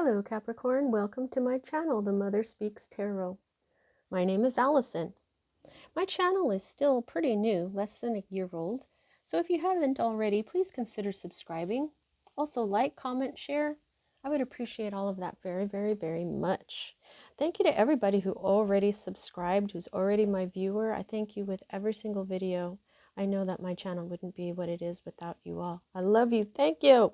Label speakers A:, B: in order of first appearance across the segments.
A: Hello Capricorn, welcome to my channel, The Mother Speaks Tarot. My name is Allison. My channel is still pretty new, less than a year old, so if you haven't already, please consider subscribing. Also like, comment, share. I would appreciate all of that very, very, very much. Thank you to everybody who already subscribed, who's already my viewer. I thank you with every single video. I know that my channel wouldn't be what it is without you all. I love you. Thank you.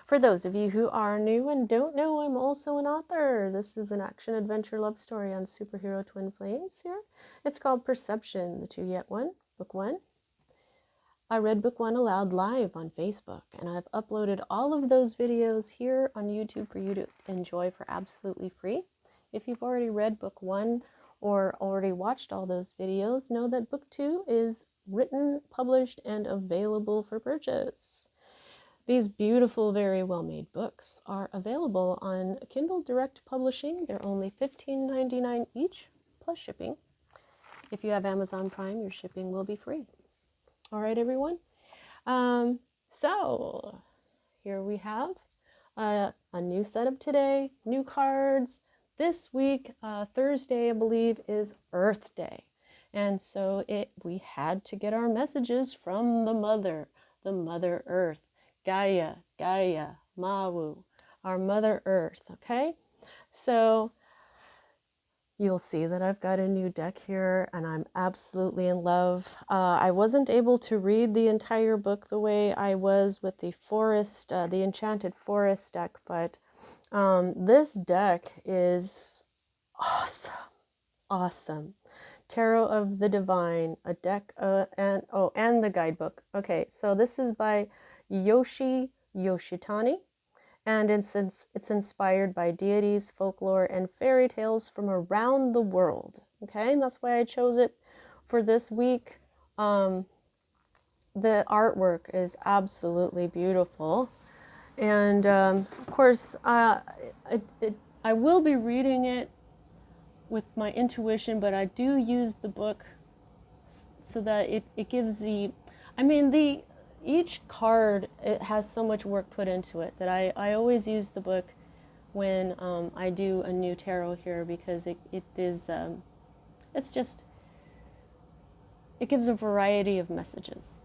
A: For those of you who are new and don't know, I'm also an author. This is an action-adventure love story on superhero twin flames here. It's called Perception, the Two Yet One, Book 1. I read Book 1 aloud live on Facebook, and I've uploaded all of those videos here on YouTube for you to enjoy for absolutely free. If you've already read Book 1 or already watched all those videos, know that Book 2 is written, published, and available for purchase. These beautiful, very well-made books are available on Kindle Direct Publishing. They're only $15.99 each, plus shipping. If you have Amazon Prime, your shipping will be free. All right, everyone. So here we have a new setup today, new cards. This week, Thursday, I believe, is Earth Day. And so we had to get our messages from the Mother Earth. Gaia, Mawu, our Mother Earth, okay? So you'll see that I've got a new deck here and I'm absolutely in love. I wasn't able to read the entire book the way I was with the Forest, the Enchanted Forest deck, but this deck is awesome. Tarot of the Divine, a deck, and the guidebook. Okay, so this is by Yoshitani, and it's inspired by deities, folklore, and fairy tales from around the world. Okay, and that's why I chose it for this week. The artwork is absolutely beautiful, and of course, I will be reading it with my intuition, but I do use the book so that it gives each card, it has so much work put into it that I always use the book when I do a new tarot here, because it gives a variety of messages.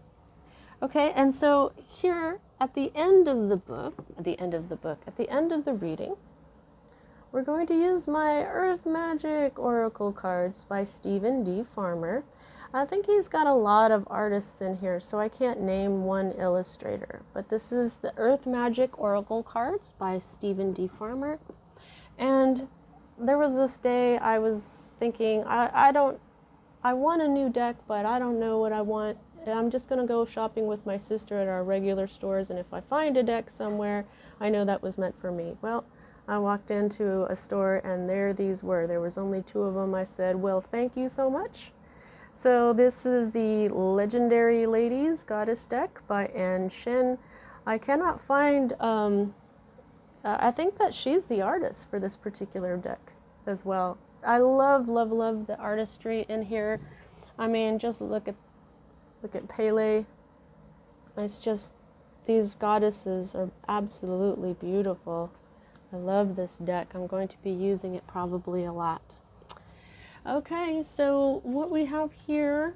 A: Okay, and so here at the end of the reading, we're going to use my Earth Magic Oracle cards by Stephen D. Farmer. I think he's got a lot of artists in here, so I can't name one illustrator. But this is the Earth Magic Oracle cards by Stephen D. Farmer. And there was this day I was thinking, I want a new deck, but I don't know what I want. I'm just going to go shopping with my sister at our regular stores, and if I find a deck somewhere, I know that was meant for me. Well, I walked into a store, and there these were. There was only 2 of them. I said, well, thank you so much. So this is the Legendary Ladies Goddess deck by Anne Shin. I cannot find, I think that she's the artist for this particular deck as well. I love, love, love the artistry in here. I mean, just look at Pele. It's just, these goddesses are absolutely beautiful. I love this deck. I'm going to be using it probably a lot. Okay, so what we have here,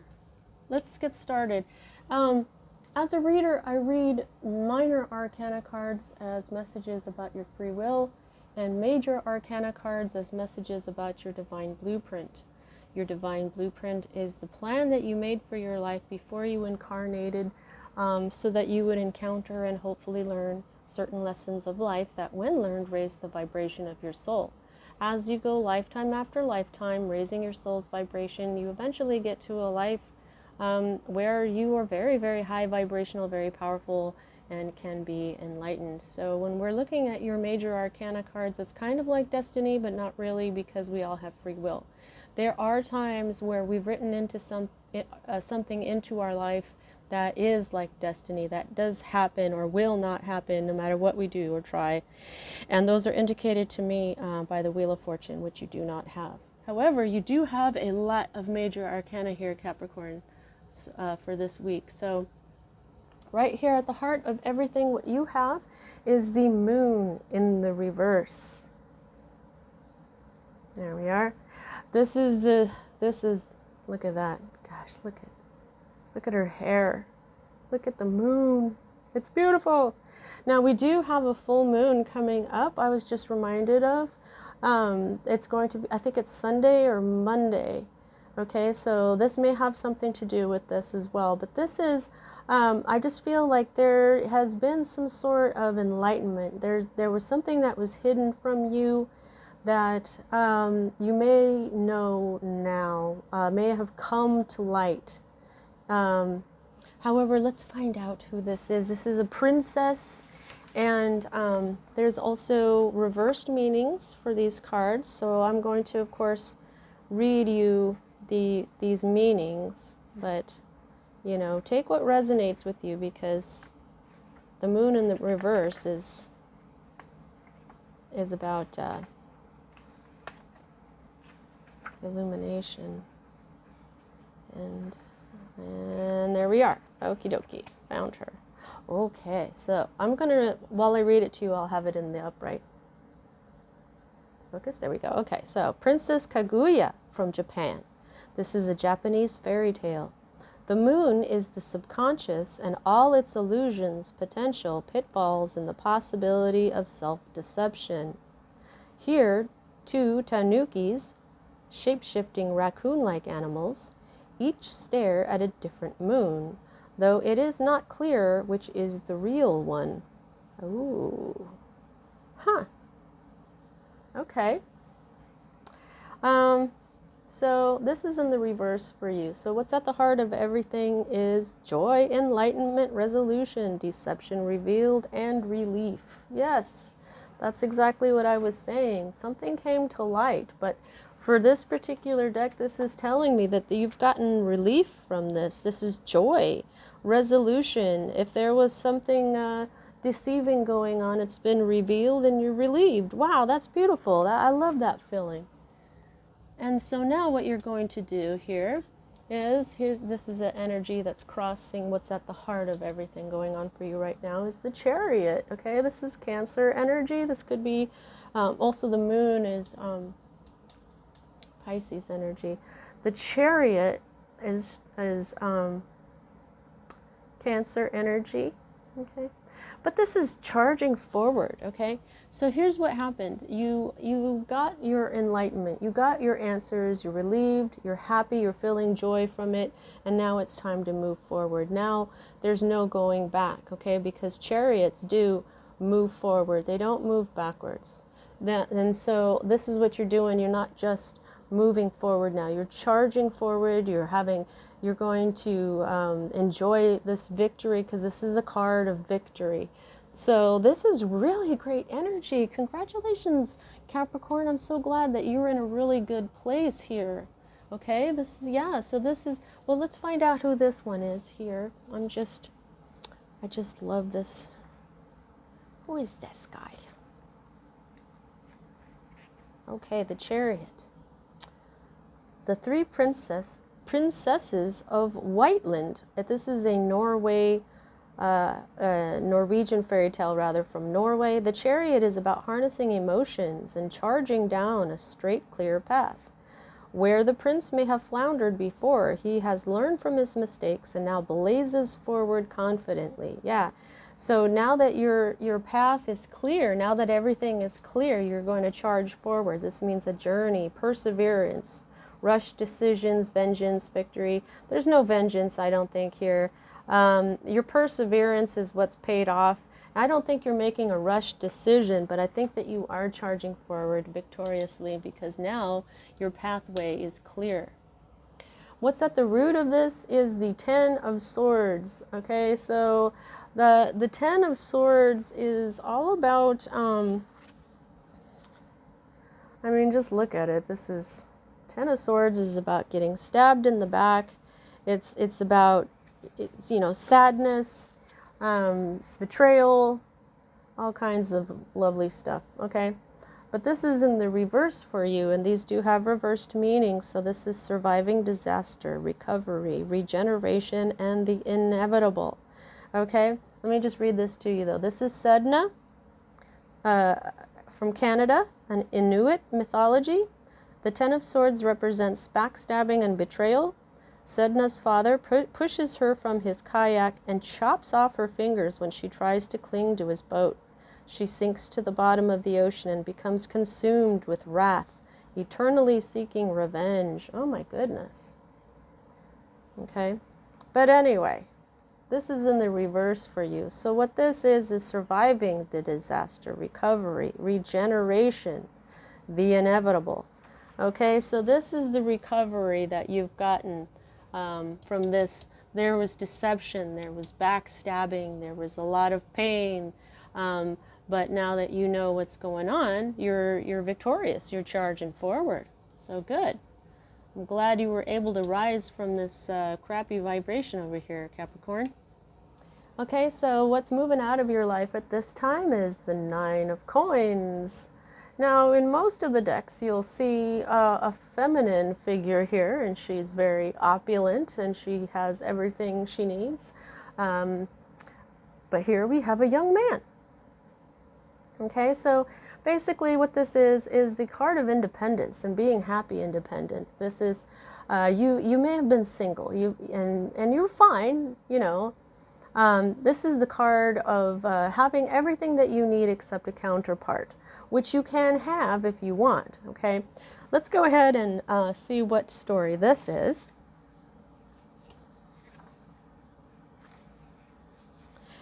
A: let's get started. As a reader, I read minor arcana cards as messages about your free will, and major arcana cards as messages about your divine blueprint. Your divine blueprint is the plan that you made for your life before you incarnated, so that you would encounter and hopefully learn certain lessons of life that, when learned, raise the vibration of your soul. As you go lifetime after lifetime, raising your soul's vibration, you eventually get to a life where you are very, very high vibrational, very powerful, and can be enlightened. So when we're looking at your major arcana cards, it's kind of like destiny, but not really, because we all have free will. There are times where we've written into something into our life that is like destiny, that does happen or will not happen no matter what we do or try. And those are indicated to me by the Wheel of Fortune, which you do not have. However, you do have a lot of major arcana here, Capricorn, for this week. So right here at the heart of everything what you have is the moon in the reverse. There we are. This is, look at that. Gosh, look at her hair. Look at the moon. It's beautiful. Now we do have a full moon coming up. I was just reminded of. It's going to be, I think it's Sunday or Monday. Okay, so this may have something to do with this as well. But this is, I just feel like there has been some sort of enlightenment. There was something that was hidden from you that you may know now, may have come to light. However, let's find out who this is. This is a princess, and there's also reversed meanings for these cards. So I'm going to, of course, read you these meanings, but you know, take what resonates with you, because the moon in the reverse is about illumination, and there we are. Okie dokie, found her. Okay, so I'm gonna, while I read it to you, I'll have it in the upright focus. There we go. Okay, so Princess Kaguya from Japan. This is a Japanese fairy tale. The moon is the subconscious and all its illusions, potential, pitfalls, and the possibility of self-deception. Here, two tanukis, shape-shifting raccoon-like animals, each stare at a different moon, though it is not clear which is the real one. Ooh. Huh. Okay. So this is in the reverse for you. So what's at the heart of everything is joy, enlightenment, resolution, deception revealed, and relief. Yes, that's exactly what I was saying. Something came to light, but for this particular deck, this is telling me that you've gotten relief from this. This is joy, resolution. If there was something deceiving going on, it's been revealed and you're relieved. Wow, that's beautiful. I love that feeling. And so now what you're going to do here is, this is the energy that's crossing what's at the heart of everything going on for you right now, is the Chariot. Okay, this is Cancer energy. This could be, also the moon is Pisces energy. The Chariot is Cancer energy. Okay, but this is charging forward. Okay, so here's what happened. You got your enlightenment, you got your answers, you're relieved, you're happy, you're feeling joy from it, and now it's time to move forward. Now there's no going back, okay, because chariots do move forward, they don't move backwards. And so this is what you're doing. You're not just moving forward now, you're charging forward, you're going to enjoy this victory, because this is a card of victory. So this is really great energy. Congratulations, Capricorn. I'm so glad that you're in a really good place here. Okay, so this is, well, let's find out who this one is here. I just love this. Who is this guy? Okay, the Chariot. The three princesses of Whiteland. This is a Norwegian fairy tale, rather, from Norway. The Chariot is about harnessing emotions and charging down a straight, clear path. Where the prince may have floundered before, he has learned from his mistakes and now blazes forward confidently. Yeah. So now that your path is clear, now that everything is clear, you're going to charge forward. This means a journey, perseverance, rushed decisions, vengeance, victory. There's no vengeance, I don't think, here. Your perseverance is what's paid off. I don't think you're making a rushed decision, but I think that you are charging forward victoriously, because now your pathway is clear. What's at the root of this is the Ten of Swords. Okay, so the Ten of Swords is all about, I mean, just look at it. This is, Ten of Swords is about getting stabbed in the back. It's about, you know, sadness, betrayal, all kinds of lovely stuff, okay? But this is in the reverse for you, and these do have reversed meanings. So this is surviving disaster, recovery, regeneration, and the inevitable, okay? Let me just read this to you, though. This is Sedna. from Canada, an Inuit mythology. The Ten of Swords represents backstabbing and betrayal. Sedna's father pushes her from his kayak and chops off her fingers when she tries to cling to his boat. She sinks to the bottom of the ocean and becomes consumed with wrath, eternally seeking revenge. Oh my goodness. Okay. But anyway, this is in the reverse for you. So what this is surviving the disaster, recovery, regeneration, the inevitable. Okay, so this is the recovery that you've gotten from this. There was deception, there was backstabbing, there was a lot of pain, but now that you know what's going on, you're victorious, you're charging forward. So good. I'm glad you were able to rise from this crappy vibration over here, Capricorn. Okay, so what's moving out of your life at this time is the Nine of Coins. Now, in most of the decks, you'll see a feminine figure here, and she's very opulent, and she has everything she needs. But here we have a young man. Okay, so basically what this is the card of independence and being happy independent. This is, you may have been single, and you're fine, you know. This is the card of having everything that you need except a counterpart, which you can have if you want, okay? Let's go ahead and see what story this is.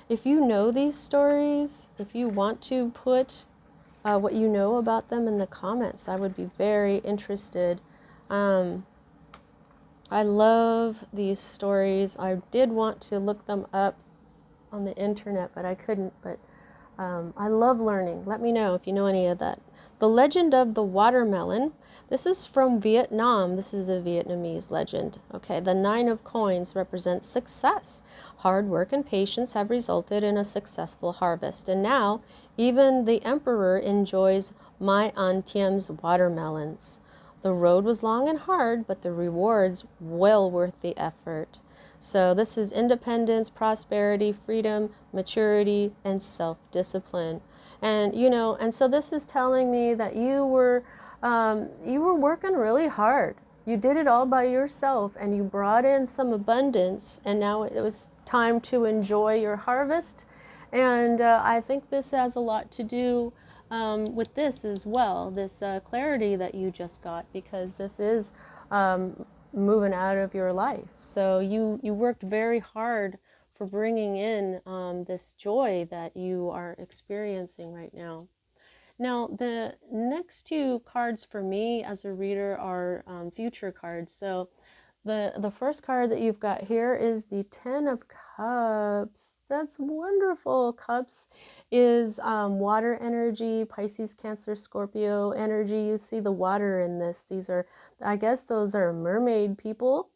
A: If you know these stories, if you want to put what you know about them in the comments, I would be very interested. I love these stories. I did want to look them up on the internet, but I couldn't. But I love learning. Let me know if you know any of that. The Legend of the Watermelon. This is from Vietnam. This is a Vietnamese legend. Okay, the Nine of Coins represents success. Hard work and patience have resulted in a successful harvest. And now, even the emperor enjoys My An Thiem's watermelons. The road was long and hard, but the rewards well worth the effort. So this is independence, prosperity, freedom, maturity, and self-discipline. And, you know, and so this is telling me that you were working really hard. You did it all by yourself, and you brought in some abundance, and now it was time to enjoy your harvest. And I think this has a lot to do with this as well, this clarity that you just got, because this is moving out of your life. So you worked very hard for bringing in this joy that you are experiencing right now. Now, the next two cards for me as a reader are future cards. So the first card that you've got here is the Ten of Cups. That's wonderful. Cups is water energy, Pisces, Cancer, Scorpio energy. You see the water in this. These are, I guess those are mermaid people.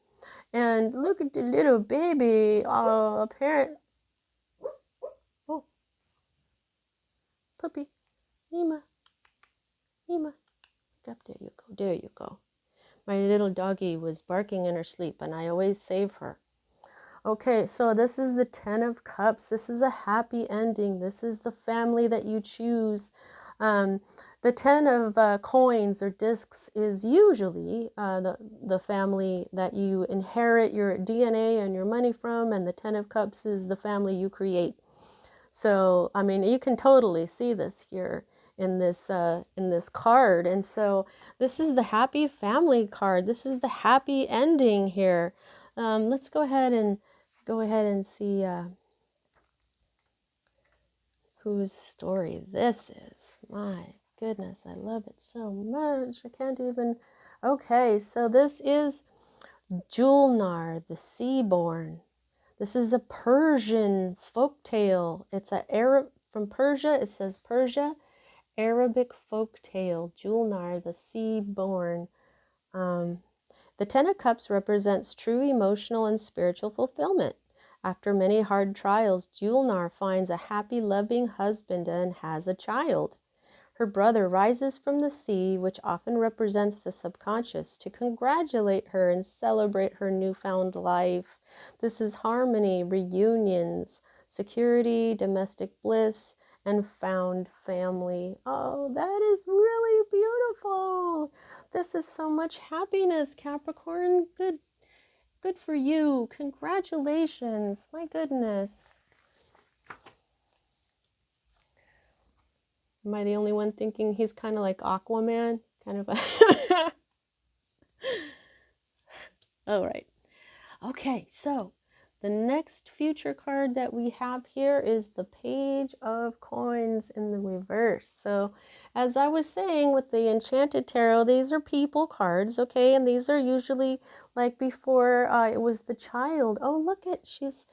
A: And look at the little baby. Oh, oh, puppy. Nima. Nima. Up, there you go. There you go. My little doggie was barking in her sleep, and I always save her. Okay, so this is the Ten of Cups. This is a happy ending. This is the family that you choose. The Ten of Coins or discs is usually the family that you inherit your DNA and your money from, and the Ten of Cups is the family you create. So, I mean, you can totally see this here in this card. And so this is the happy family card. This is the happy ending here. Let's go ahead and see whose story this is. My goodness, I love it so much. I can't even. Okay, so this is Julnar, the Seaborn. This is a Persian folk tale. It's an Arab from Persia. It says Persia, Arabic folk tale. Julnar, the Seaborn. The Ten of Cups represents true emotional and spiritual fulfillment. After many hard trials, Julnar finds a happy, loving husband and has a child. Her brother rises from the sea, which often represents the subconscious, to congratulate her and celebrate her newfound life. This is harmony, reunions, security, domestic bliss, and found family. Oh, that is really beautiful. This is so much happiness, Capricorn. Good for you. Congratulations. My goodness. Am I the only one thinking he's kind of like Aquaman? Kind of a... All right. Okay, so the next future card that we have here is the Page of Coins in the reverse. So as I was saying with the Enchanted Tarot, these are people cards, okay? And these are usually like before it was the child. Oh, look at, she's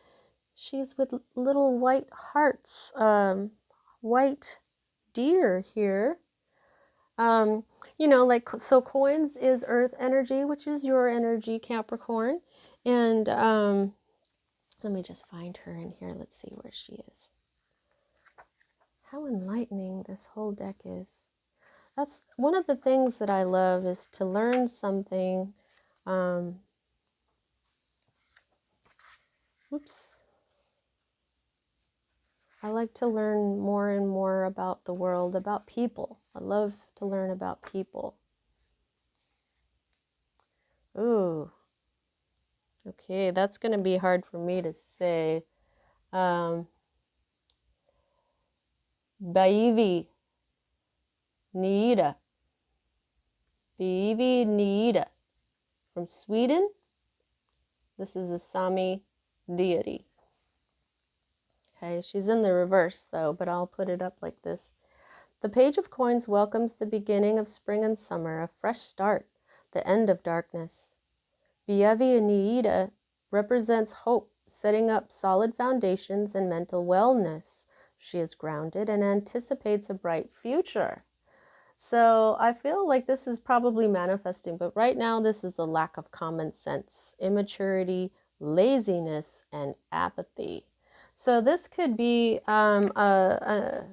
A: with little white hearts, white deer here. You know, like, so coins is earth energy, which is your energy, Capricorn. And let me just find her in here. Let's see where she is. How enlightening this whole deck is. That's one of the things that I love, is to learn something. Oops. I like to learn more and more about the world, about people. I love to learn about people. Ooh. Okay, that's going to be hard for me to say. Baivi Nida. Baivi Nida. From Sweden. This is a Sami deity. Okay, she's in the reverse though, but I'll put it up like this. The Page of Coins welcomes the beginning of spring and summer, a fresh start, the end of darkness. Baivi Nida represents hope, setting up solid foundations and mental wellness. She is grounded and anticipates a bright future. So I feel like this is probably manifesting, but right now this is a lack of common sense, immaturity, laziness, and apathy. So this could be a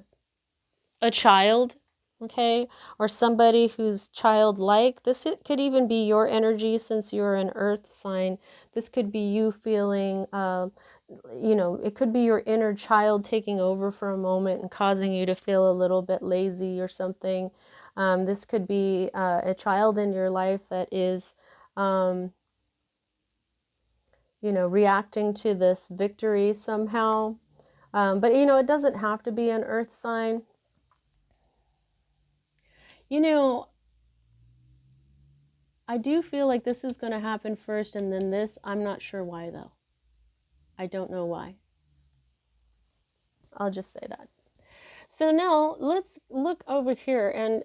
A: child, okay, or somebody who's childlike. This could even be your energy, since you're an earth sign. This could be you feeling, you know, it could be your inner child taking over for a moment and causing you to feel a little bit lazy or something. This could be a child in your life that is, you know, reacting to this victory somehow. But, you know, it doesn't have to be an earth sign. You know, I do feel like this is going to happen first and then this. I'm not sure why, though. I don't know why. I'll just say that. So now let's look over here. And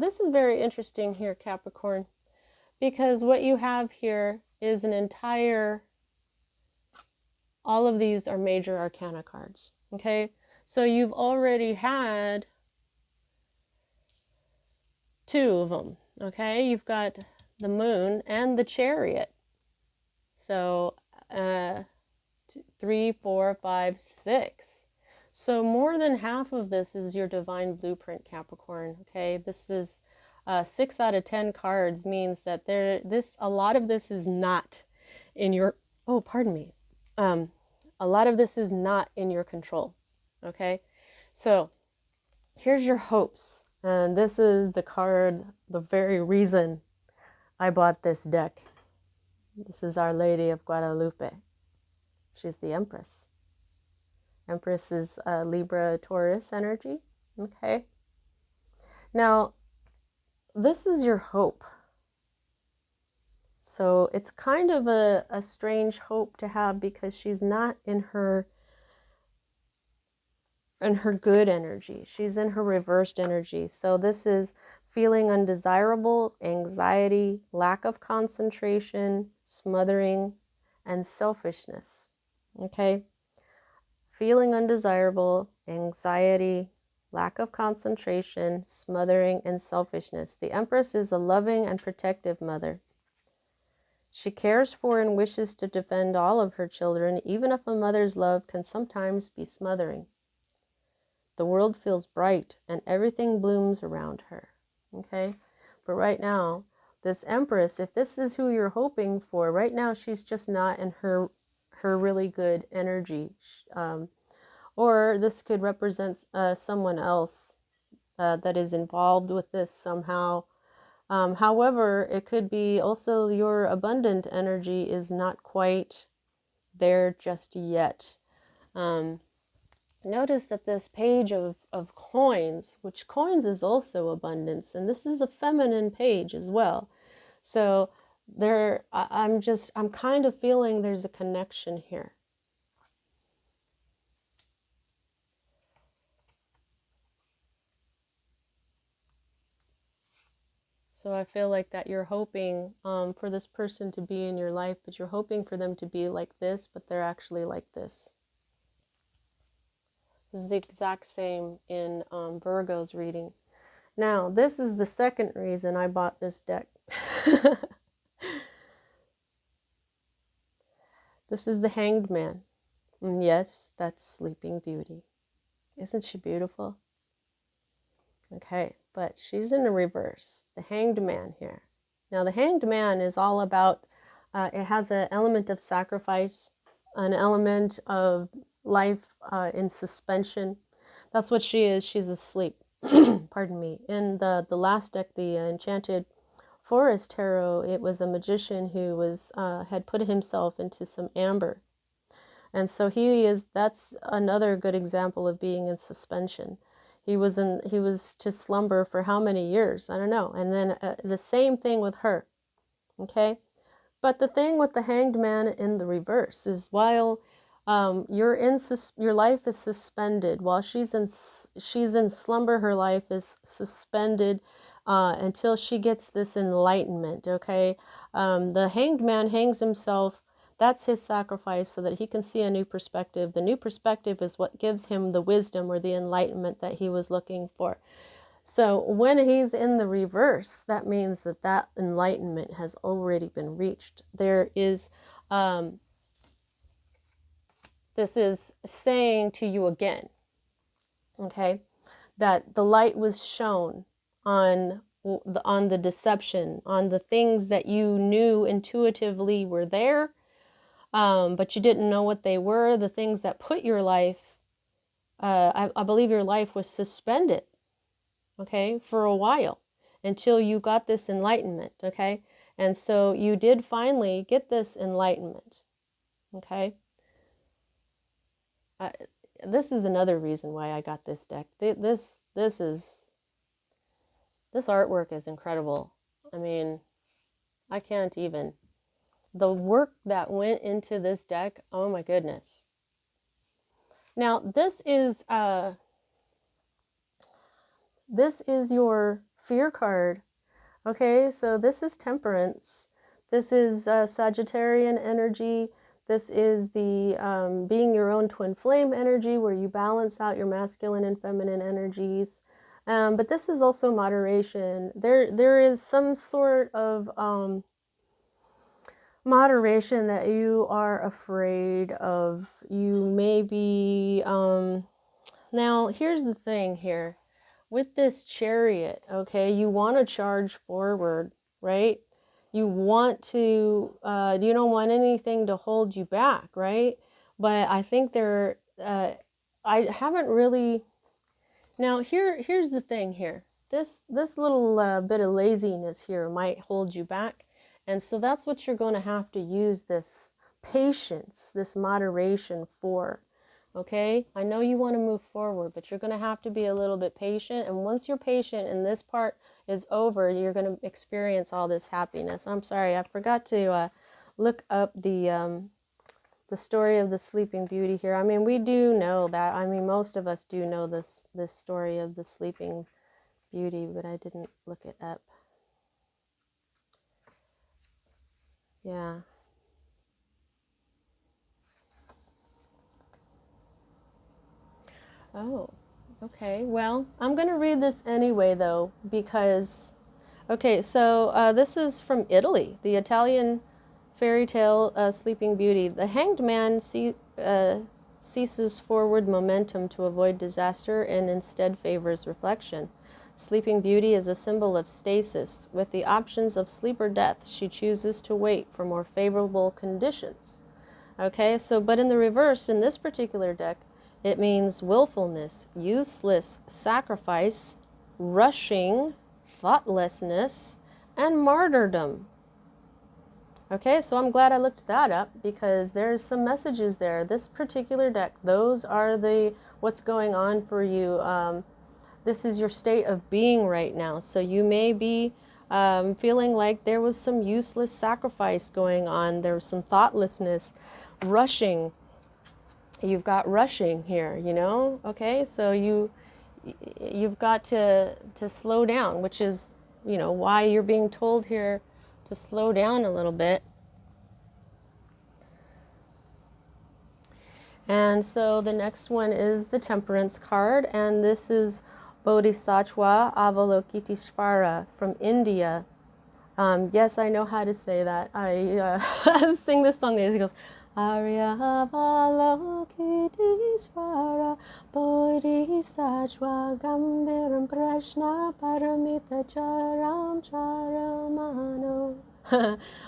A: this is very interesting here, Capricorn, because what you have here is an entire... all of these are major arcana cards, okay? So you've already had 2 of them, okay? You've got the Moon and the Chariot. So 3, 4, 5, 6. So more than half of this is your divine blueprint, Capricorn, okay? This is 6 out of 10 cards means that a lot of this is not in your... oh, pardon me. A lot of this is not in your control, okay? So here's your hopes. And this is the card, the very reason I bought this deck. This is Our Lady of Guadalupe. She's the Empress. Empress is Libra Taurus energy, okay? Now, this is your hope. So it's kind of a strange hope to have, because she's not in her good energy. She's in her reversed energy. So this is feeling undesirable, anxiety, lack of concentration, smothering, and selfishness. Okay? Feeling undesirable, anxiety, lack of concentration, smothering, and selfishness. The Empress is a loving and protective mother. She cares for and wishes to defend all of her children, even if a mother's love can sometimes be smothering. The world feels bright and everything blooms around her. Okay? But right now, this Empress, if this is who you're hoping for, right now she's just not in her really good energy. Or this could represent someone else that is involved with this somehow. However, it could be also your abundant energy is not quite there just yet. Notice that this page of coins, which coins is also abundance, and this is a feminine page as well. So I'm kind of feeling there's a connection here. So I feel like that you're hoping for this person to be in your life, but you're hoping for them to be like this, but they're actually like this. This is the exact same in Virgo's reading. Now, this is the second reason I bought this deck. This is the Hanged Man. And yes, that's Sleeping Beauty. Isn't she beautiful? Okay, but she's in the reverse. The Hanged Man here. Now, the Hanged Man is all about, it has an element of sacrifice, an element of life in suspension. That's what she is. She's asleep. Pardon me. In the last deck, the Enchanted Forest Tarot, it was a magician who was had put himself into some amber. And so that's another good example of being in suspension. He was to slumber for how many years? I don't know. And then the same thing with her. Okay? But the thing with the Hanged Man in the reverse is while your life is suspended, while she's in slumber, her life is suspended until she gets this enlightenment. Okay? The Hanged Man hangs himself. That's his sacrifice so that he can see a new perspective. The new perspective is what gives him the wisdom or the enlightenment that he was looking for. So when he's in the reverse, that means that that enlightenment has already been reached. There is, this is saying to you again, okay, that the light was shown on the deception, on the things that you knew intuitively were there, but you didn't know what they were, the things that put your life, I believe your life was suspended, okay, for a while until you got this enlightenment, okay? And so you did finally get this enlightenment, okay? This is another reason why I got this deck. This artwork is incredible. I mean, I can't even. The work that went into this deck, oh my goodness. Now, this is your fear card. Okay, so this is Temperance. This is Sagittarian energy. This is the being your own twin flame energy, where you balance out your masculine and feminine energies. But this is also moderation. There is some sort of moderation that you are afraid of. You may be... now, here's the thing here. With this Chariot, okay, you want to charge forward, right? You want to, you don't want anything to hold you back, right? But I think I haven't really, now here's the thing here. This little bit of laziness here might hold you back. And so that's what you're going to have to use this patience, this moderation for. Okay, I know you want to move forward, but you're going to have to be a little bit patient. And once you're patient and this part is over, you're going to experience all this happiness. I'm sorry, I forgot to look up the story of the Sleeping Beauty here. I mean, we do know that. I mean, most of us do know this story of the Sleeping Beauty, but I didn't look it up. Yeah. Oh, okay. Well, I'm going to read this anyway, though, because... Okay, so this is from Italy, the Italian fairy tale Sleeping Beauty. The Hanged Man ceases forward momentum to avoid disaster and instead favors reflection. Sleeping Beauty is a symbol of stasis. With the options of sleep or death, she chooses to wait for more favorable conditions. Okay, so but in the reverse, in this particular deck, It means willfulness, useless sacrifice, rushing, thoughtlessness, and martyrdom. Okay, so I'm glad I looked that up because there's some messages there. This particular deck, those are what's going on for you. This is your state of being right now. So you may be feeling like there was some useless sacrifice going on. There was some thoughtlessness, rushing. You've got rushing here, you know? Okay, so you've got to slow down, which is, you know, why you're being told here to slow down a little bit. And so the next one is the Temperance card, and this is Bodhisattva Avalokiteshvara from India. Yes, I know how to say that. I sing this song. It goes, Arya Avalokiteshvara Bodhisattva Gambiram Prashna Paramita Charam Charamano.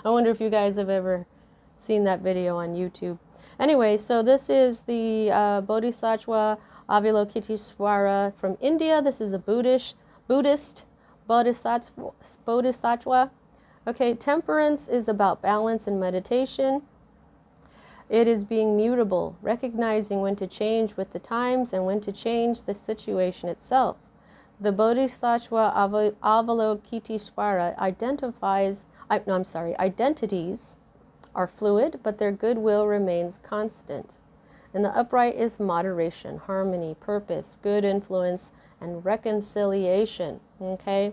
A: I wonder if you guys have ever seen that video on YouTube. Anyway, so this is the Bodhisattva Avalokiteshvara from India. This is a Buddhist Bodhisattva. Okay, temperance is about balance and meditation. It is being mutable, recognizing when to change with the times and when to change the situation itself. The Bodhisattva Avalokiteshvara identities are fluid, but their goodwill remains constant. And the upright is moderation, harmony, purpose, good influence, and reconciliation. Okay?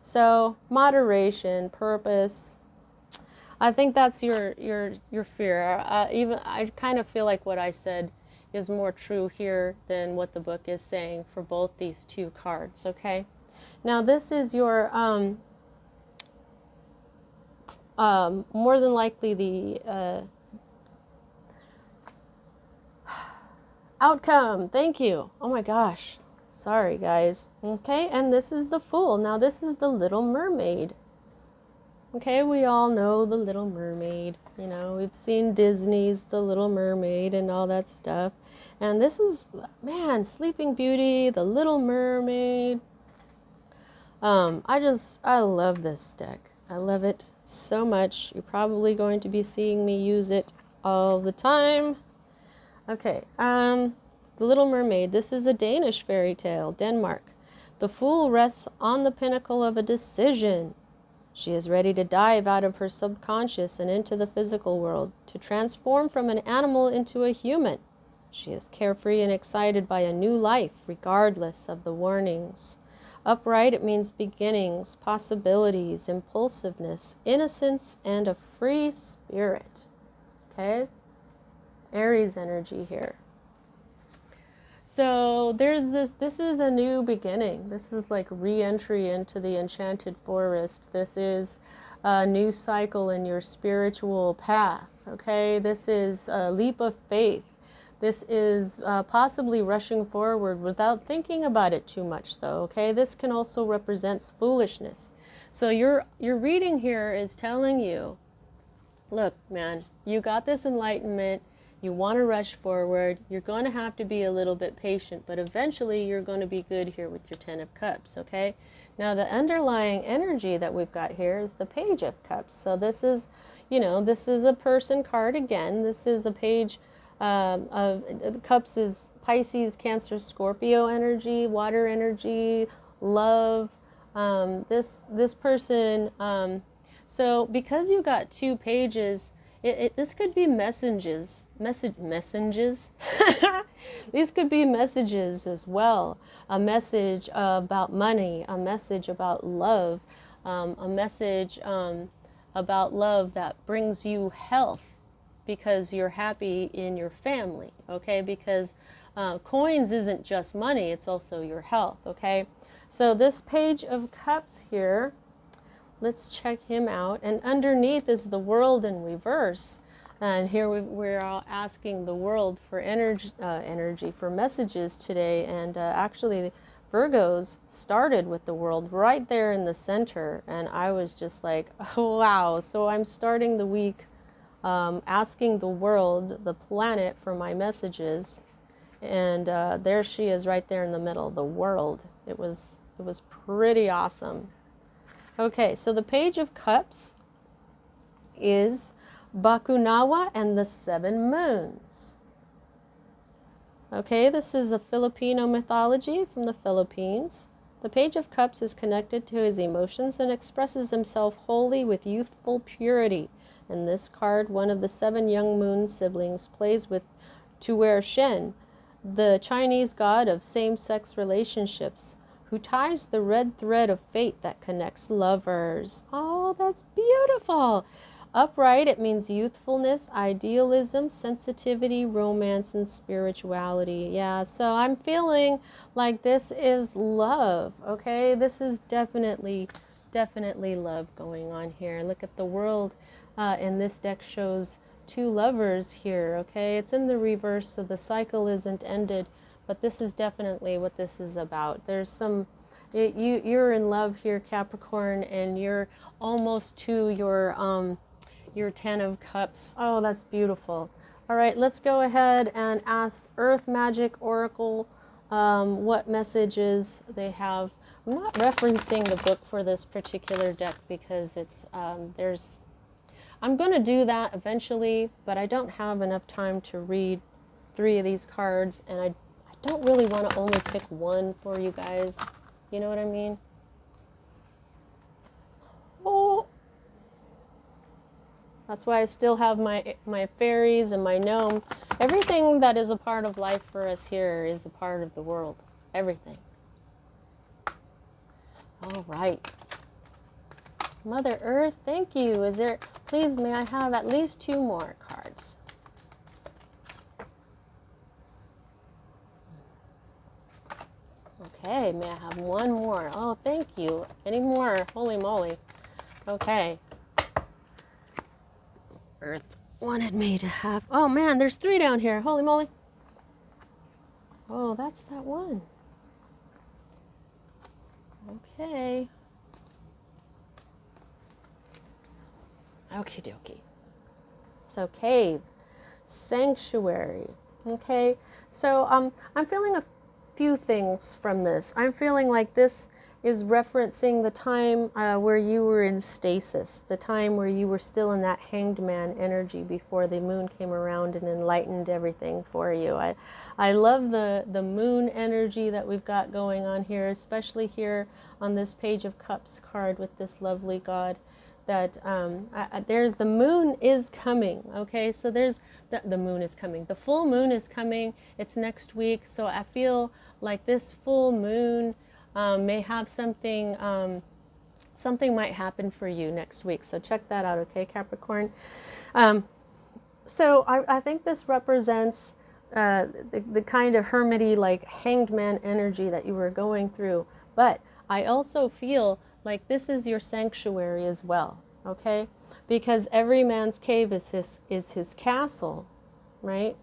A: So, moderation, purpose. I think that's your fear. I kind of feel like what I said is more true here than what the book is saying for both these two cards. Okay? Now, this is your more than likely the outcome. Thank you. Oh my gosh. Sorry, guys. Okay, and this is the Fool. Now, this is the Little Mermaid. Okay, we all know the Little Mermaid. You know, we've seen Disney's The Little Mermaid and all that stuff. And this is, man, Sleeping Beauty, The Little Mermaid. I love this deck. I love it so much. You're probably going to be seeing me use it all the time. Okay, The Little Mermaid. This is a Danish fairy tale, Denmark. The fool rests on the pinnacle of a decision. She is ready to dive out of her subconscious and into the physical world, to transform from an animal into a human. She is carefree and excited by a new life, regardless of the warnings. Upright, it means beginnings, possibilities, impulsiveness, innocence, and a free spirit. Okay? Aries energy here. So there's this is a new beginning. This is like re-entry into the enchanted forest. This is a new cycle in your spiritual path. Okay? This is a leap of faith. This is possibly rushing forward without thinking about it too much, though, okay? This can also represent foolishness. So your reading here is telling you, look, man, you got this enlightenment. You want to rush forward. You're going to have to be a little bit patient, but eventually you're going to be good here with your Ten of Cups, okay? Now, the underlying energy that we've got here is the Page of Cups. So this is, you know, this is a person card again. This is a page of Cups is Pisces, Cancer, Scorpio energy, water energy, love. This person, so because you got two pages, this could be messages. These could be messages as well. A message about money, a message about love, a message about love that brings you health, because you're happy in your family, okay? Because coins isn't just money, it's also your health, okay? So this Page of Cups here, let's check him out. And underneath is the World in reverse. And here we're all asking the world for energy, for messages today. And actually, Virgos started with the World right there in the center. And I was just like, oh, wow. So I'm starting the week asking the world, the planet, for my messages. And there she is right there in the middle, the world. It was pretty awesome. Okay, so the Page of Cups is Bakunawa and the 7 moons. Okay, this is a Filipino mythology from the Philippines. The Page of Cups is connected to his emotions and expresses himself wholly with youthful purity. In this card, one of the 7 young moon siblings plays with Tuer Shen, the Chinese god of same-sex relationships, who ties the red thread of fate that connects lovers. Oh, that's beautiful! Upright, it means youthfulness, idealism, sensitivity, romance, and spirituality. Yeah, so I'm feeling like this is love, okay? This is definitely love going on here. Look at the world, and this deck shows 2 lovers here, okay? It's in the reverse, so the cycle isn't ended, but this is definitely what this is about. There's some, you're in love here, Capricorn, and you're almost to your 10 of Cups. Oh, that's beautiful. All right, let's go ahead and ask Earth Magic Oracle what messages they have. I'm not referencing the book for this particular deck because it's I'm going to do that eventually, but I don't have enough time to read 3 of these cards, and I don't really want to only pick one for you guys. You know what I mean? Oh, that's why I still have my fairies and my gnome. Everything that is a part of life for us here is a part of the world. Everything. All right. Mother Earth, thank you. Is there, please, may I have at least 2 more cards? Okay, may I have 1 more? Oh, thank you. Any more? Holy moly. Okay. Earth wanted me to have, oh man, there's 3 down here. Holy moly. Oh, that's that one. Okay. Okie dokie. So cave, sanctuary. Okay. So I'm feeling a few things from this. I'm feeling like this is referencing the time where you were in stasis, the time where you were still in that hanged man energy before the moon came around and enlightened everything for you. I love the moon energy that we've got going on here, especially here on this Page of Cups card with this lovely god. That there's the moon is coming, okay? So there's the moon is coming. The full moon is coming. It's next week. So I feel like this full moon may have something, something might happen for you next week. So check that out, okay, Capricorn? So I think this represents the kind of hermity, like hanged man energy that you were going through. But I also feel like this is your sanctuary as well, okay? Because every man's cave is his castle, right?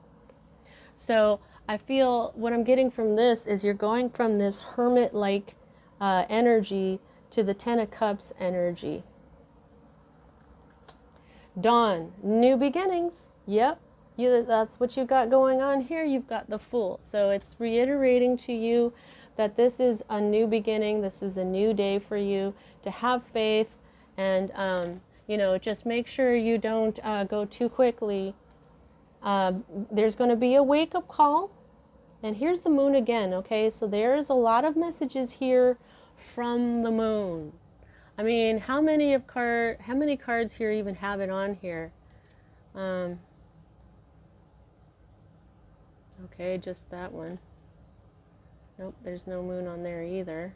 A: So I feel what I'm getting from this is you're going from this hermit-like energy to the 10 of Cups energy. Dawn, new beginnings. Yep, that's what you've got going on here. You've got the Fool. So it's reiterating to you that this is a new beginning. This is a new day for you to have faith, and you know, just make sure you don't go too quickly. There's going to be a wake-up call, and here's the moon again. Okay, so there's a lot of messages here from the moon. I mean, how many cards here even have it on here? Okay, just that one. Nope, there's no moon on there either.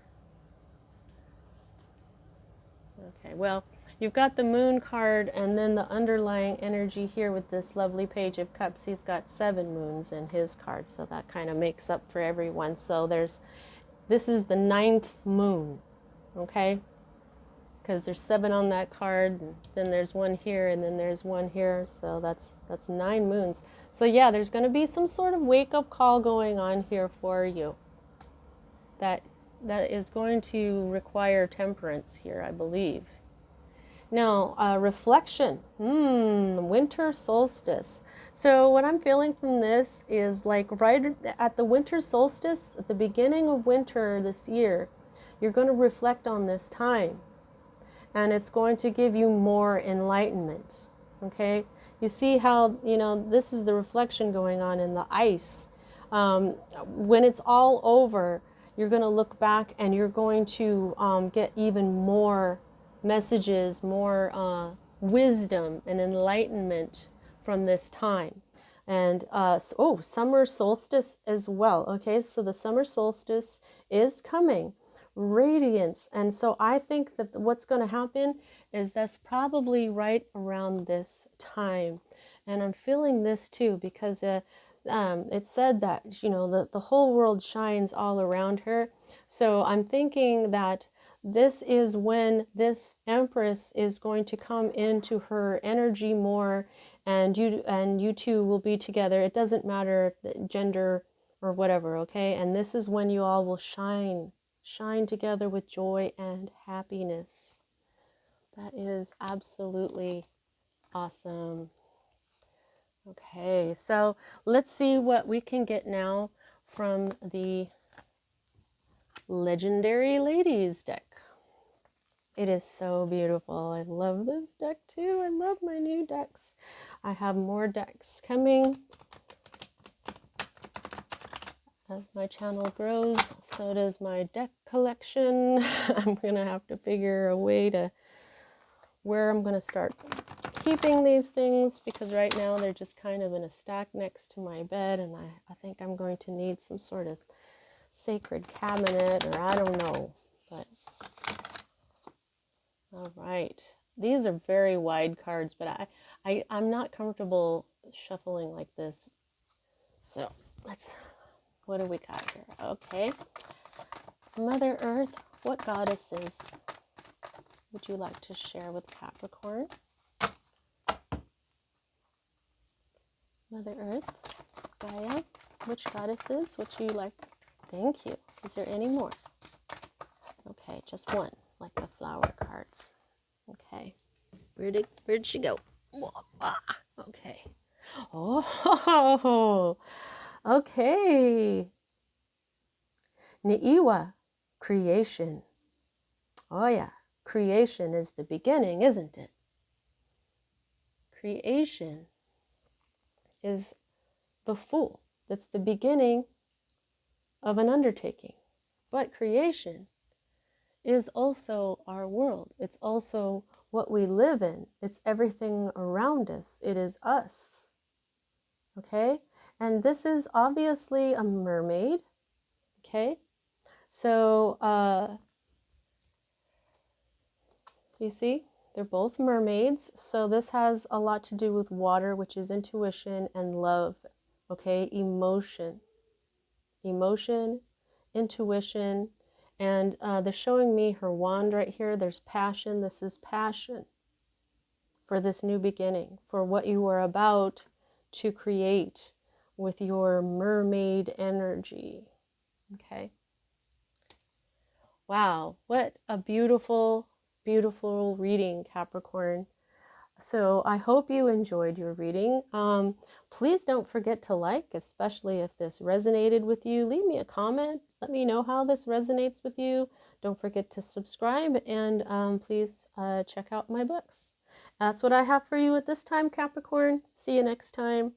A: Okay, well, you've got the moon card and then the underlying energy here with this lovely Page of Cups. He's got 7 moons in his card, so that kind of makes up for everyone. So this is the 9th moon, okay? Because there's 7 on that card, and then there's 1 here, and then there's 1 here, so that's 9 moons. So yeah, there's going to be some sort of wake-up call going on here for you. That is going to require temperance here, I believe. Now, reflection. Winter solstice. So what I'm feeling from this is like right at the winter solstice, at the beginning of winter this year, you're going to reflect on this time. And it's going to give you more enlightenment. Okay? You see how, this is the reflection going on in the ice. When it's all over, you're going to look back and you're going to get even more messages, more wisdom and enlightenment from this time. And summer solstice as well. Okay, so the summer solstice is coming, radiance. And so I think that what's going to happen is that's probably right around this time. And I'm feeling this too because it said that, the whole world shines all around her. So I'm thinking that this is when this Empress is going to come into her energy more, and you two will be together. It doesn't matter the gender or whatever, okay? And this is when you all will shine together with joy and happiness. That is absolutely awesome. Okay, so let's see what we can get now from the Legendary Ladies deck. It is so beautiful. I love this deck too. I love my new decks. I have more decks coming. As my channel grows, so does my deck collection. I'm going to have to figure a way to where I'm going to start keeping these things, because right now they're just kind of in a stack next to my bed, and I think I'm going to need some sort of sacred cabinet, or I don't know. But all right, these are very wide cards, but I'm not comfortable shuffling like this. So what do we got here? Okay, Mother Earth, what goddesses would you like to share with Capricorn? Mother Earth, Gaia, which goddesses would you like? Thank you. Is there any more? Okay, just one, like the flower cards. Okay. Where'd she go? Okay. Oh, okay. Ni'iwa, creation. Oh yeah, creation is the beginning, isn't it? Creation is the Fool. That's the beginning of an undertaking. But creation is also our world. It's also what we live in. It's everything around us. It is us. Okay? And this is obviously a mermaid. Okay? So, you see? They're both mermaids. So this has a lot to do with water, which is intuition and love. Okay? Emotion, intuition. And they're showing me her wand right here. There's passion. This is passion for this new beginning, for what you are about to create with your mermaid energy. Okay. Wow, what a beautiful, beautiful reading, Capricorn. So I hope you enjoyed your reading. Please don't forget to like, especially if this resonated with you. Leave me a comment. Let me know how this resonates with you. Don't forget to subscribe, and please check out my books. That's what I have for you at this time, Capricorn. See you next time.